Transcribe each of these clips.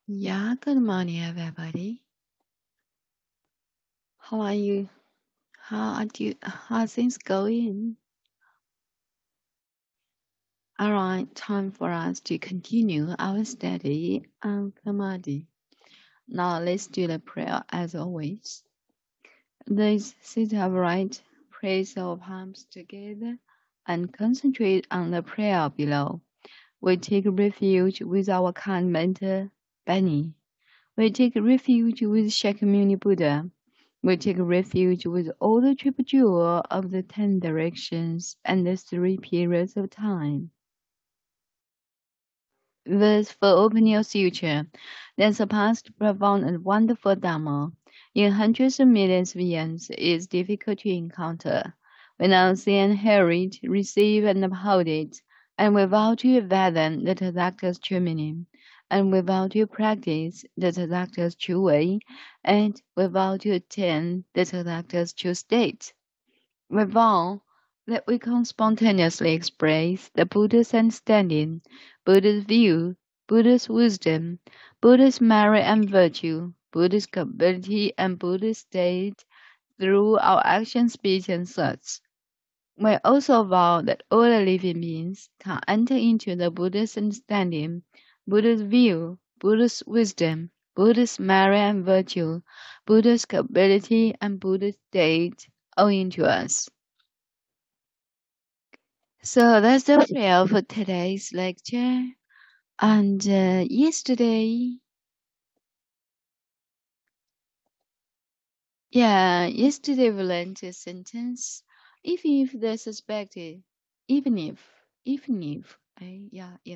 Yeah, good morning, everybody. How are you? How are things going? All right, time for us to continue our study on Samadhi. Now let's do the prayer as always. Let's sit upright, place our palms together, and concentrate on the prayer below. We take refuge with our kind mentor, Benny. We take refuge with Shakyamuni Buddha. We take refuge with all the triple jewel of the 10 directions and the 3 periods of time. Verse for opening your future, that surpassed profound and wonderful Dharma, in hundreds of millions of years, is difficult to encounter. When I see and hear it, receive and uphold it, and without your fathom the Tathagata's true meaning, and without your practice the Tathagata's true way, and without your attain the Tathagata's true state. Without that we can spontaneously express the Buddha's understanding, Buddha's view, Buddha's wisdom, Buddha's merit and virtue, Buddha's capability and Buddha's state through our action, speech, and thoughts. We also vow that all the living beings can enter into the Buddha's understanding, Buddha's view, Buddha's wisdom, Buddha's merit and virtue, Buddha's capability, and Buddha's state owing to us. So that's the prayer for today's lecture. And yesterday we learned a sentence. Even if the suspected, even if, in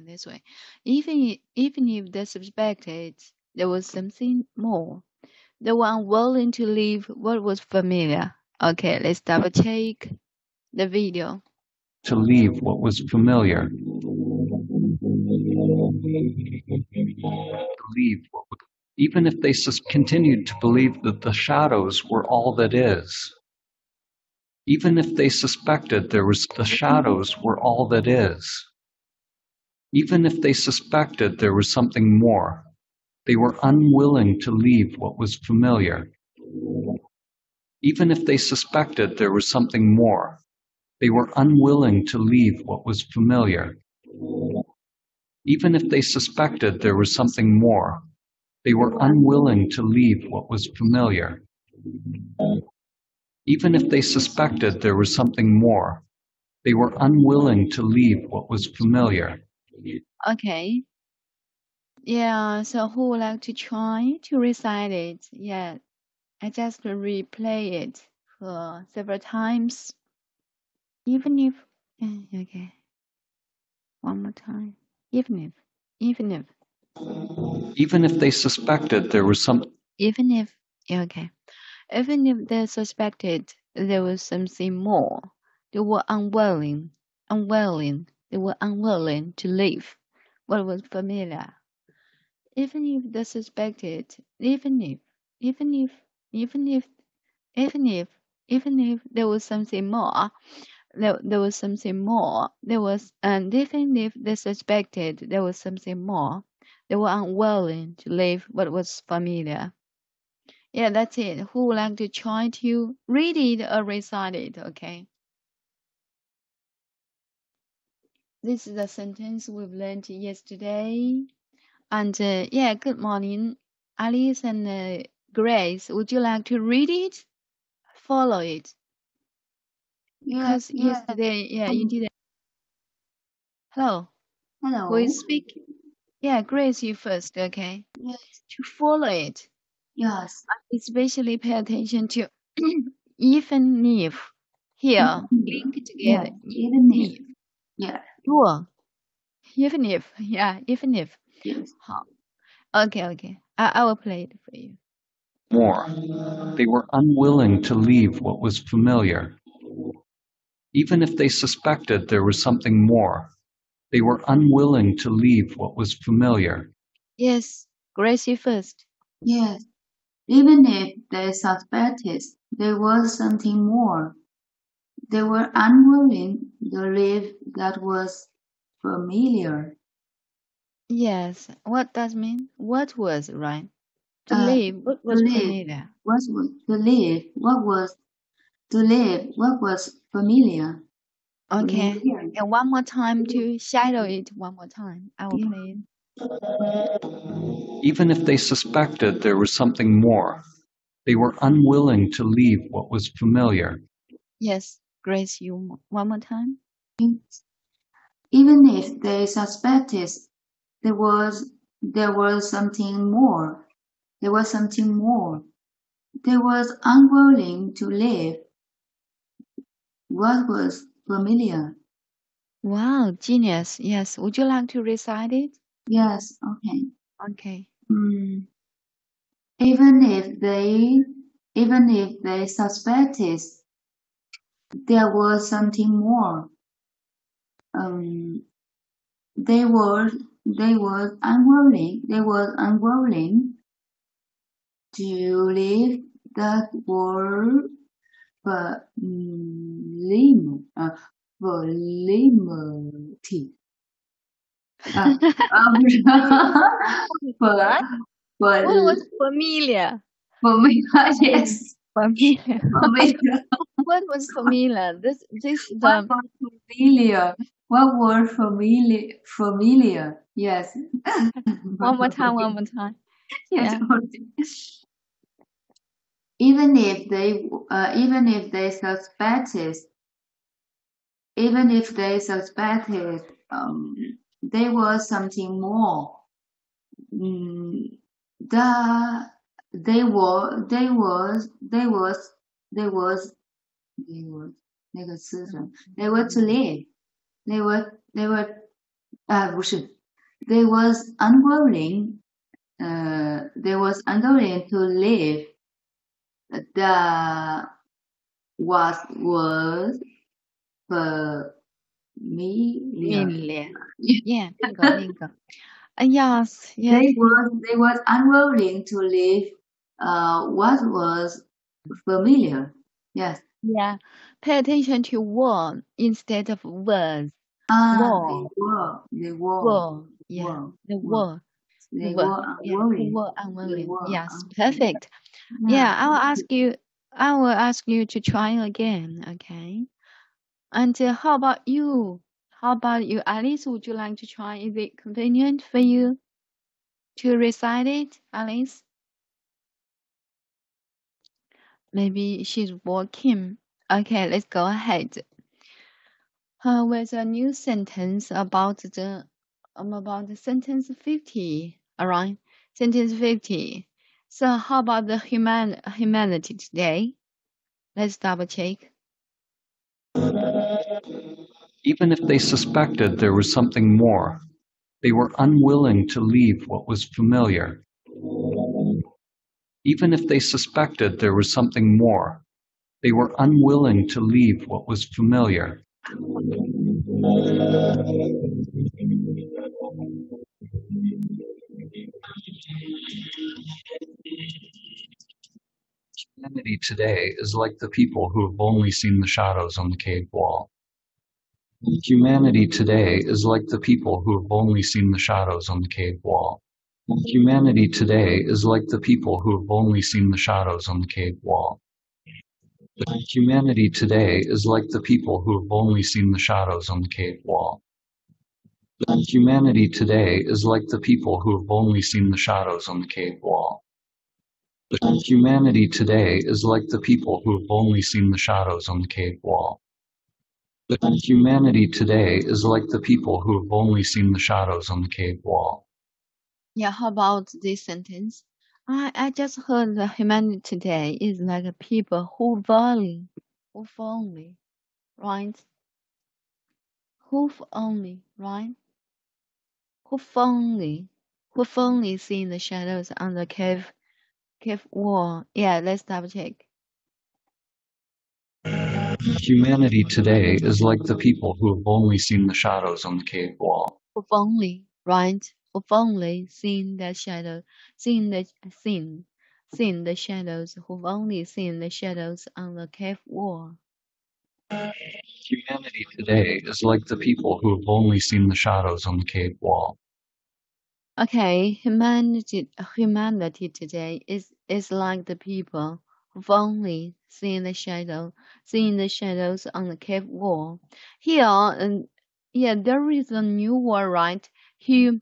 this way, even if the suspected there was something more, they were unwilling to leave what was familiar. Okay, let's double check the video. To leave what was familiar. Even if they continued to believe that the shadows were all that is. Even if they suspected the shadows were all that is. Even if they suspected there was something more, they were unwilling to leave what was familiar. Even if they suspected there was something more, they were unwilling to leave what was familiar. Even if they suspected there was something more, they were unwilling to leave what was familiar. Even if they suspected there was something more, they were unwilling to leave what was familiar. Okay. Yeah, so who would like to try to recite it? Yeah, I just replay it for several times. Even if, okay. One more time. Even if they suspected there was some. Even if, okay. Even if they suspected there was something more, they were unwilling to leave what was familiar. Even if they suspected, even if there was something more, and even if they suspected there was something more, they were unwilling to leave what was familiar. Yeah, that's it. Who would like to try to read it or recite it? Okay. This is the sentence we've learned yesterday. And good morning, Alice and Grace. Would you like to read it? Follow it. Because yesterday, you didn't. Hello. Who is speaking? Yeah, Grace, you first, okay? Yes. To follow it. Yes. Especially pay attention to even if. Here, link together. Even if. Yeah. Sure. Even if. Yeah, even if. Yes. Okay. I will play it for you. More. They were unwilling to leave what was familiar. Even if they suspected there was something more, they were unwilling to leave what was familiar. Yes, Gracie first. Yes. Even if they suspected there was something more, they were unwilling to leave that was familiar. Yes. What does mean? What was right? To Uh, live. What to was live. familiar? What was to live? What was to live? What was familiar? Okay. Familiar. And one more time to shadow it one more time. I will play it. Even if they suspected there was something more, they were unwilling to leave what was familiar. Yes, Grace, you one more time. Even if they suspected there was something more, there was something more. They was unwilling to leave what was familiar. Wow, genius. Yes. Would you like to recite it? Yes, okay. Okay. Even if they suspected there was something more, um, they were unwilling to leave that word volume for What? for What was familiar? for me yes Familiar. familiar. What was familiar? This What the was familiar? What word familiar? Familiar. Yes. one more time, one more time. Yes. Yeah. Even if they suspected, even if they suspected, there was something more. Mm, the they were they was 那个词什么 they were to live they were 不是 they was unwilling they was unwilling to live the what was familiar. Familiar. Yeah, 那个。Yes, yes. They was unwilling to live what was familiar. Yes. Yeah. Pay attention to word instead of words. They Word. were Word. Yeah. were The were word. The they word. were Yeah. The unwilling. word They unwilling. were Yes. unwilling. Perfect. Yeah. Yeah. I will ask you to try again. Okay. And how about you? How about you, Alice? Would you like to try? Is it convenient for you to recite it, Alice? Maybe she's working. Okay, let's go ahead. With a new sentence about the sentence 50. All right, sentence 50. So how about the humanity today? Let's double check. Even if they suspected there was something more, they were unwilling to leave what was familiar. Even if they suspected there was something more, they were unwilling to leave what was familiar. Humanity today is like the people who have only seen the shadows on the cave wall. Humanity today is like the people who have only seen the shadows on the cave wall. Humanity today is like the people who have only seen the shadows on the cave wall. Humanity today is like the people who have only seen the shadows on the cave wall. Humanity today is like the people who have only seen the shadows on the cave wall. Humanity today is like the people who have only seen the shadows on the cave wall. Humanity today is like the people who have only seen the shadows on the cave wall. Yeah, how about this sentence? I just heard that humanity today is like a people who've only, right? Who've only, right? Who've only seen the shadows on the cave wall. Yeah, let's double check. Humanity today is like the people who have only seen the shadows on the cave wall. Who've only, right? Who've only seen the shadow, seen the shadows. Who've only seen the shadows on the cave wall. Humanity today is like the people who have only seen the shadows on the cave wall. Okay, humanity today is like the people who've only seen the shadows on the cave wall. Here, yeah, there is a new word, right? Humanity.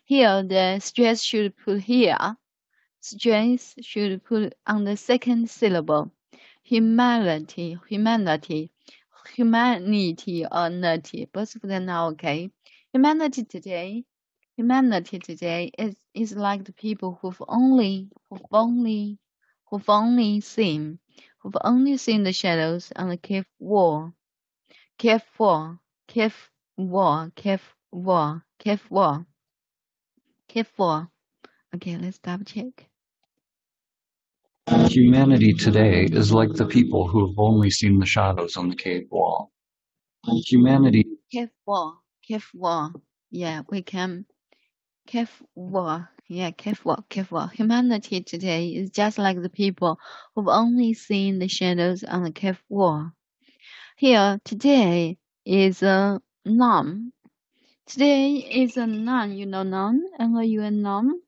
Here, the stress should put here. Stress should put on the second syllable. Humanity or nutty, both of them are okay. Humanity today is like the people who've only seen the shadows on the cave wall. Cave wall, cave wall, cave wall, cave wall, cave wall. Okay, let's double check. Humanity today is like the people who have only seen the shadows on the cave wall. Humanity. Cave wall. Yeah, we can. Cave wall. Yeah, cave wall. Humanity today is just like the people who've only seen the shadows on the cave wall. Here, today is a noun. Today is a noun, you know noun, N-O-U-N noun.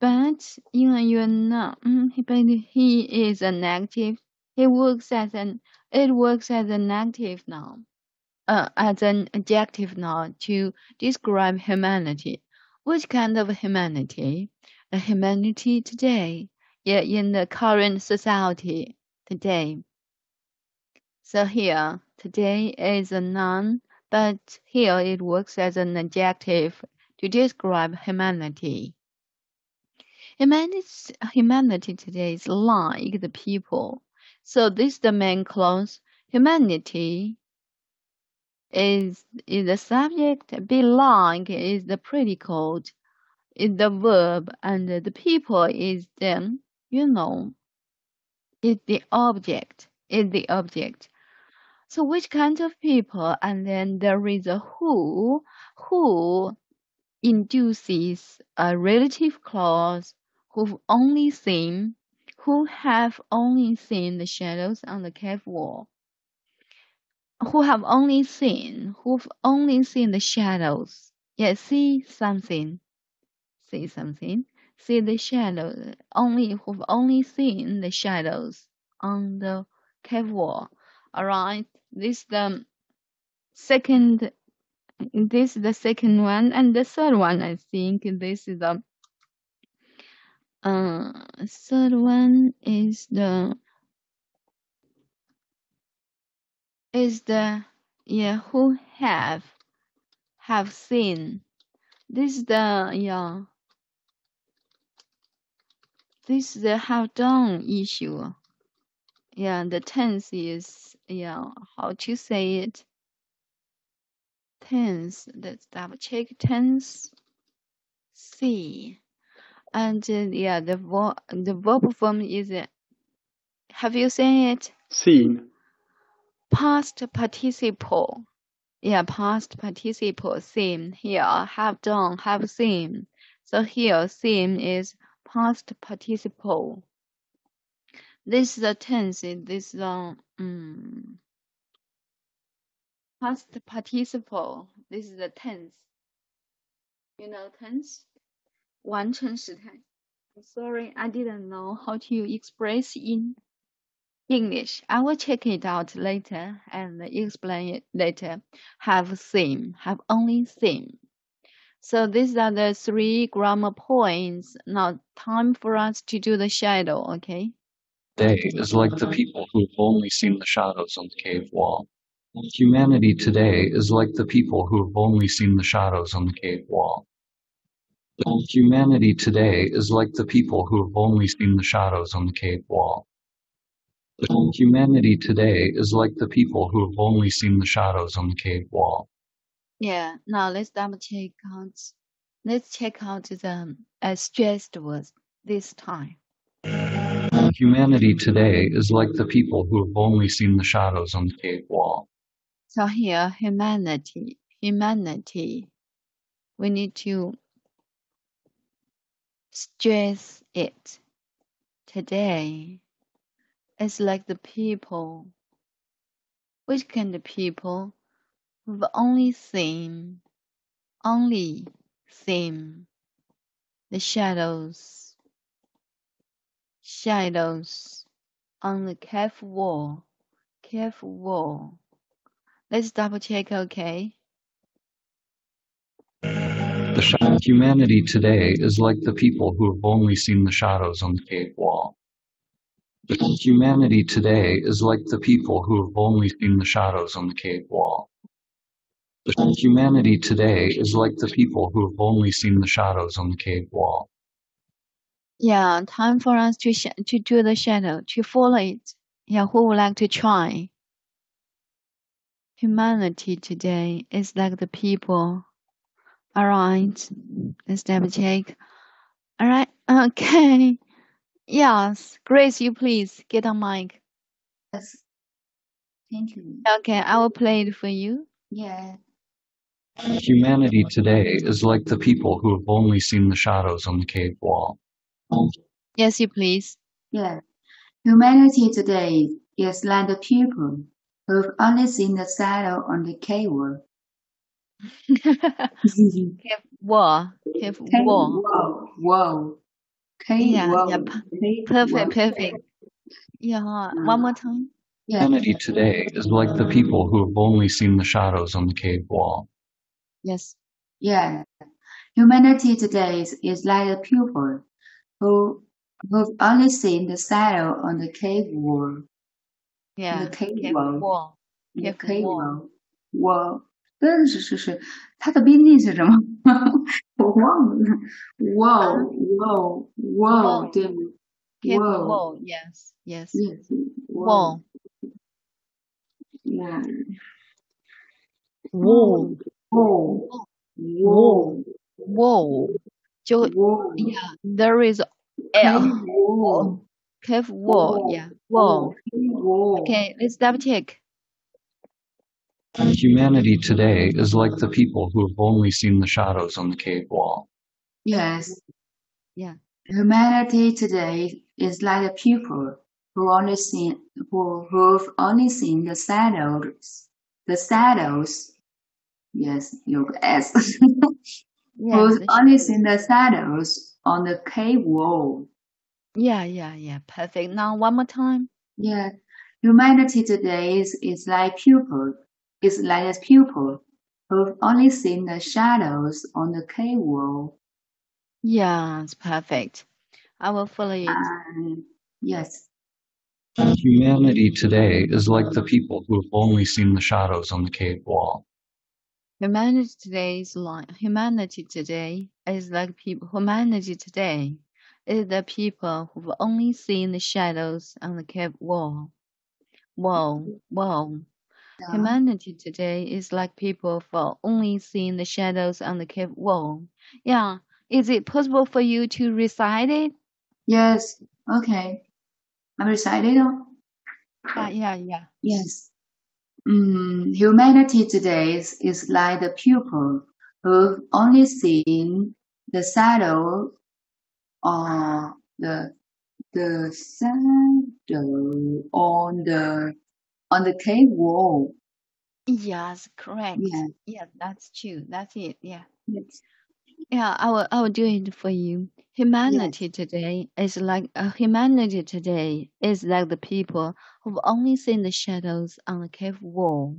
But in a noun, but he is an adjective. It works as an adjective noun. As an adjective noun to describe humanity. Which kind of humanity? The humanity today, yeah, in the current society today. So here, today is a noun, but here it works as an adjective to describe humanity. Humanity today is like the people. So this is the main clause. Humanity is the subject, be like is the predicate, is the verb, and the people is the, is the object, So which kind of people? And then there is a who induces a relative clause, who have only seen the shadows on the cave wall. Who've only seen the shadows. Yeah, see the shadow. Who've only seen the shadows on the cave wall. Alright, this is the second one, and the third one, I think this is the third one is the who have seen. This is the this is the have done issue. Yeah, the tense is how to say it. Tense. Let's double check tense. See. And the verb form is have you seen it? Seen. Past participle. Yeah, past participle, seen. Here, have done, have seen. So here, seen is past participle. This is the tense. This is the past participle. This is the tense. You know tense? 完成时态. Sorry, I didn't know how to express in English. I will check it out later and explain it later. Have seen, have only seen. So these are the 3 grammar points. Now time for us to do the shadow, okay? Today is like the people who have only seen the shadows on the cave wall. Humanity today is like the people who have only seen the shadows on the cave wall. Humanity today is like the people who have only seen the shadows on the cave wall. Humanity today is like the people who have only seen the shadows on the cave wall. Yeah, now let's double check out. Let's check out the stressed words this time. Humanity today is like the people who have only seen the shadows on the cave wall. So here, humanity. We need to stress it. Today is like the people. Which kind of people? who've only seen the shadows on the cave wall. Let's double check, okay? Humanity today is like the people who have only seen the shadows on the cave wall. Humanity today is like the people who have only seen the shadows on the cave wall. Humanity today is like the people who have only seen the shadows on the cave wall. Yeah, time for us to do the shadow, to follow it. Yeah, who would like to try? Humanity today is like the people. All right, let's double check. All right, okay. Yes, Grace, you please get on mic. Yes. Thank you. Okay, I will play it for you. Yeah. Humanity today is like the people who have only seen the shadows on the cave wall. Yes, you please. Yeah. Humanity today is like the people who've only seen the shadow on the cave wall. Cave wall. Cave wall. Wall. Cave Yeah, wall. yeah, Cave perfect, wall. perfect. Yeah, one more time. Yeah. Humanity today is like the people who have only seen the shadows on the cave wall. Yes. Yeah. Humanity today is like the people who've only seen the shadow on the cave wall. Yeah. The cave Cave wall. wall. The Cave cave wall. wall. 是，它的宾利是什么？我忘了。Wall，对吗 Cave？Wall， wall. Yes. Yes. yes， Wall. wall， wall， Wall. 就 wall， yeah, there is cave L. wall， Cave wall. Yeah. Wall. wall。 Okay, let's double check. Humanity today is like the people who have only seen the shadows on the cave wall. Yes. Yeah. Humanity today is like the people who've only seen the shadows. The shadows. Yes, you S. Yeah. Who've only seen the shadows on the cave wall. Yeah. Perfect. Now one more time. Yeah. Humanity today is like people. It's like a pupil who've only seen the shadows on the cave wall. Yeah, it's perfect. I will follow it. Yes. Humanity today is like the people who have only seen the shadows on the cave wall. Humanity today is like people. Humanity today is the people who've only seen the shadows on the cave wall. Whoa. Humanity today is like people for only seeing the shadows on the cave wall. Yeah. Is it possible for you to recite it? Yes. Okay. I'm reciting. Yeah. Yes. Humanity today is like the pupil who've only seen the shadow or the shadow on the cave wall. Yes, correct. Yeah. Yeah, that's true. That's it. Yeah. Yes. Yeah, I will do it for you. Humanity today is like the people who've only seen the shadows on the cave wall.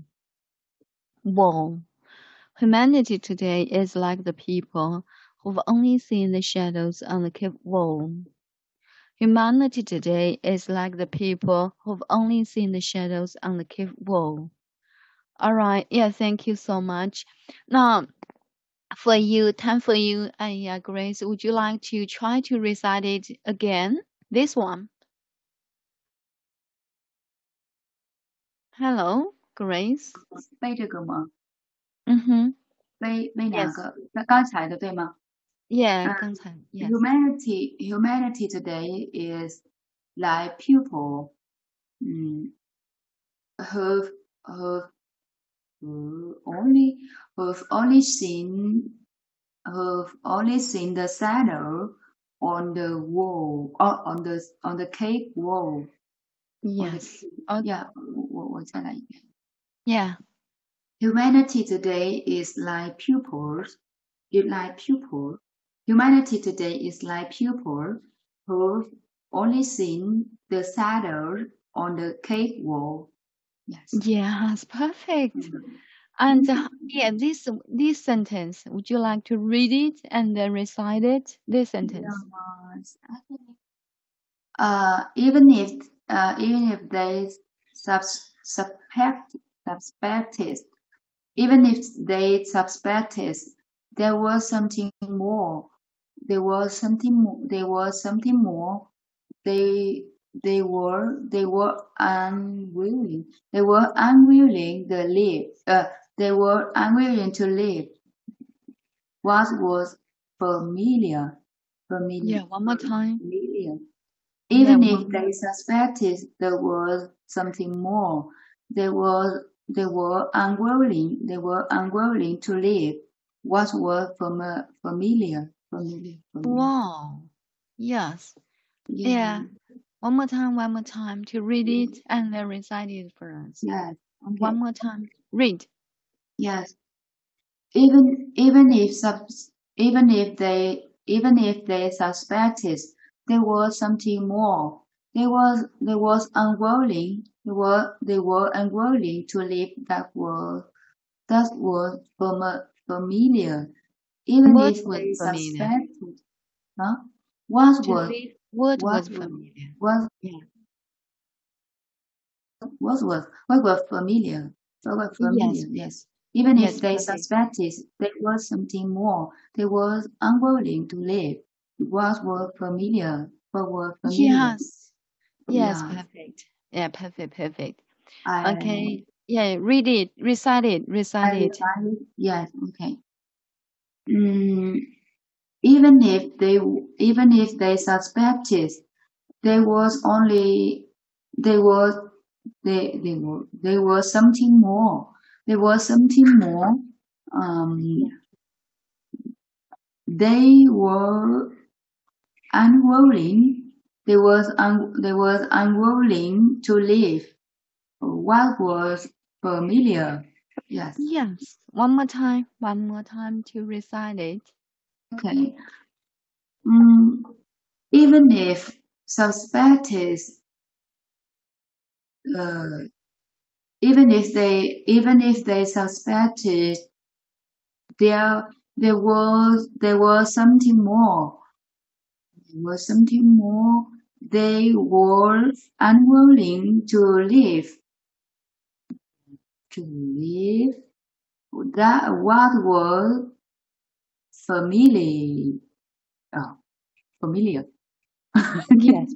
Humanity today is like the people who've only seen the shadows on the cave wall. Humanity today is like the people who've only seen the shadows on the cave wall. All right. Yeah, thank you so much. Now, time for you, Grace, would you like to try to recite it again? This one. Hello, Grace. 背这个吗？背哪 Yes. 个？那刚才的对吗？ Yeah, 刚才 yes. Humanity today is like people who've only seen the shadow on the wall or on the cave wall. Yes. Yeah, 我再来一遍。 Yeah. Humanity today is like pupils. Humanity today is like pupils who've only seen the shadow on the cave wall. Yes. Yes, perfect. And yeah, this sentence, would you like to read it and then recite it? This sentence. Yes. Even if they suspected, even if they suspected there was something more, there was something more. They were unwilling. They were unwilling to live. They were unwilling to live. What was familiar? Yeah, one more time. Familiar. Yeah, Even if they suspected there was something more, they were unwilling. They were unwilling to live. What was familiar? Familiar. wow. Yes. Yeah. One more time to read it and then recite it for us. Yes. Okay. One more time. Read. Yes. Even if they suspected there was something more, they was unwilling. They were unwilling to live that was familiar. Even What if was they familiar? suspected, huh? What To was live. What what was was familiar? what Yeah. what was familiar? What was Yes. familiar? Yes. Even Yes, if they perfect. suspected there was something more, they were unwilling to live. What was familiar? What was familiar? Yes. Yes, Yeah. perfect. Yeah, perfect. I Okay. Yeah, read it. Recite it. Recite I it. decided. Yes. Okay. Mm, even if they suspected there was only there was there was something more. There was something more. Um, they were unwilling. They was unwilling to leave what was familiar. Yes. Yes. One more time. One more time to recite it. Okay. Mm, even if suspected, uh, even if they suspected there was something more. There was something more. They were unwilling to live. To live that what was familiar. Oh, familiar. Yes,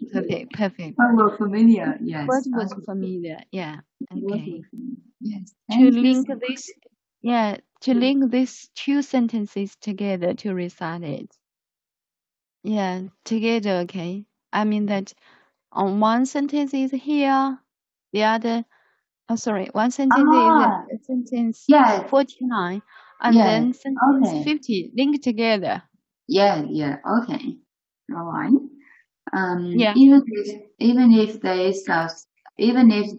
perfect. What was familiar? What Yes. was familiar? Yeah. What Okay. was yes. To Thank you link so much. this, yeah, to link these two sentences together to recite it. Yeah, together, okay. I mean that on one sentence is here, the other, oh sorry, one sentence is Ah, sentence yes. 49, and Yes. then sentence Okay. 50 linked together. Yeah. Yeah. Okay. All right. Yeah. Even if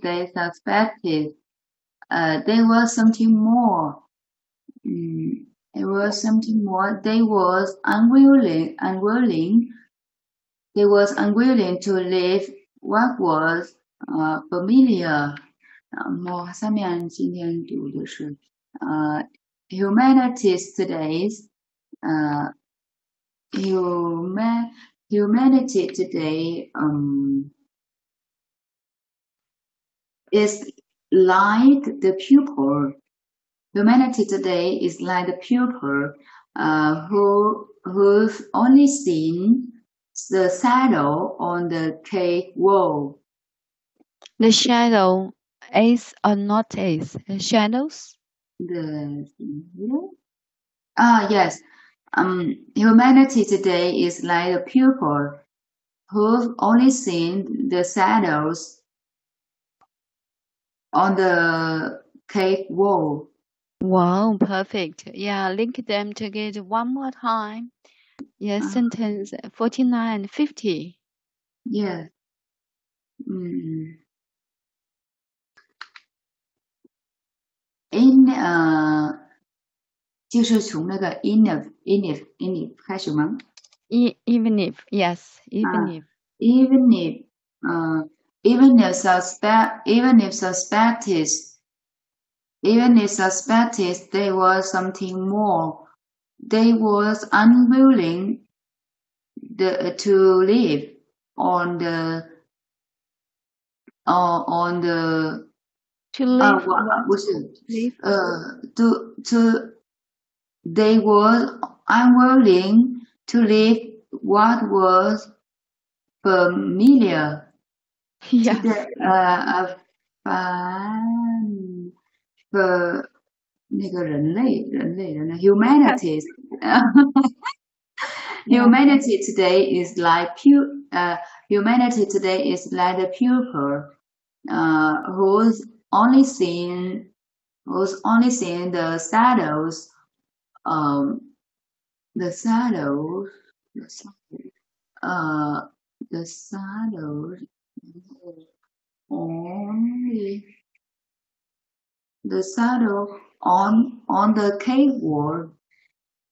they suspected, there was something more. There was something more. They was unwilling to leave what was familiar. humanities today's humanity today is like the pupil. Humanity today is like the pupil who's only seen the shadow on the cave wall. The shadow is or not is. The shadows? The yes. Humanity today is like a pupil who've only seen the shadows on the cave wall. Wow, perfect. Yeah, link them together one more time. Yeah, sentence 49 and 50. Yeah. Mm. 就是从那个 in if 开始吗？ Even if, yes, even if. Even if even if suspected there was something more, they was unwilling to live on the To live what what? was it? Live. They were unwilling to live what was familiar to Yes. the 那个人类 humanities humanity today is like humanity today is like a pupil who's only seeing the shadows the shadows the shadows only the shadow on the cave wall.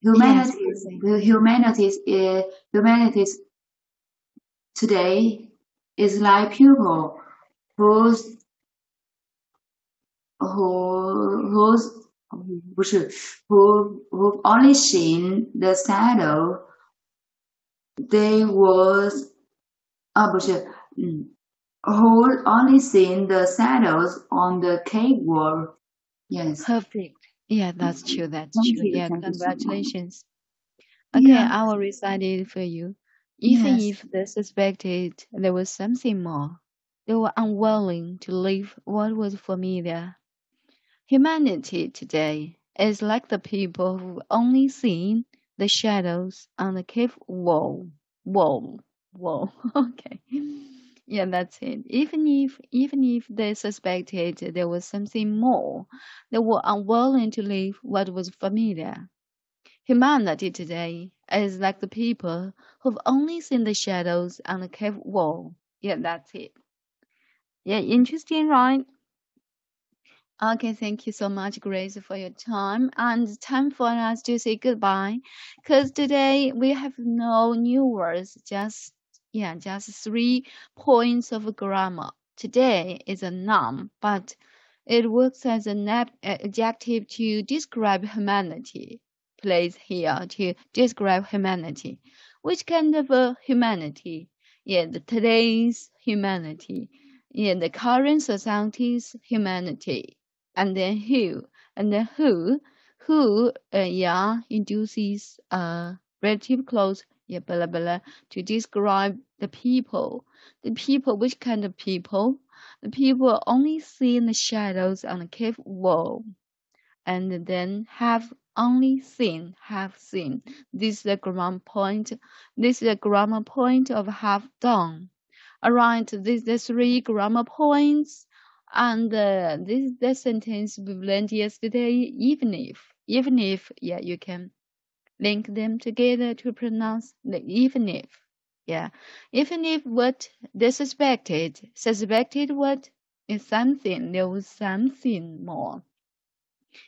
Humanities today is like people who's who've only seen the shadow. They was who only seen the shadows on the cave wall. Yes. Perfect. Yeah, that's true. That's Thank true. you. Yeah, Thank you so much. congratulations. Okay, Yeah. I will recite it for you. Even Yes. if they suspected there was something more, they were unwilling to leave what was familiar. Humanity today is like the people who've only seen the shadows on the cave wall. Wall. Wall. Okay. Yeah, that's it. Even if they suspected there was something more, they were unwilling to leave what was familiar. Humanity today is like the people who've only seen the shadows on the cave wall. Yeah, that's it. Yeah, interesting, right? Okay, thank you so much, Grace, for your time. And time for us to say goodbye. Because today we have no new words, just 3 points of grammar. Today is a noun, but it works as an adjective to describe humanity. Placed here to describe humanity. Which kind of humanity? Yeah, today's humanity. Yeah, the current society's humanity. And then who induces relative clause, blah blah, to describe the people. The people, which kind of people? The people only see the shadows on the cave wall, and then have seen. This is the grammar point. This is the grammar point of have done. Alright, these are 3 grammar points. And this is the sentence we learned yesterday. Even if, you can link them together to pronounce the even if. Yeah, even if what they suspected what is something, there was something more.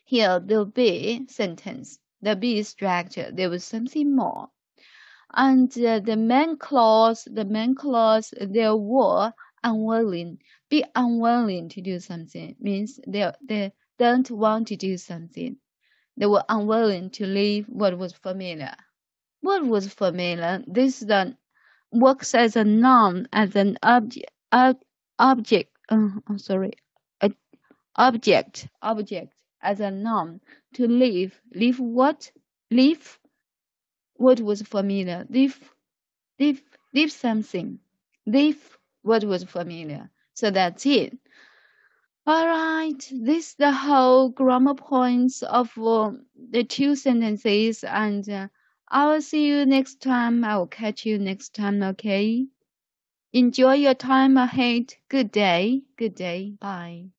Here, the be sentence, the be structure, there was something more. And the main clause, they were unwilling. Be unwilling to do something means they don't want to do something. They were unwilling to leave what was familiar. What was familiar? This then works as a noun, as an object. Sorry, a object, as a noun. To leave what? Leave what was familiar. Leave something. Leave what was familiar. So that's it. All right, this is the whole grammar points of the 2 sentences, and I will see you next time. I will catch you next time, okay? Enjoy your time ahead. Good day. Bye.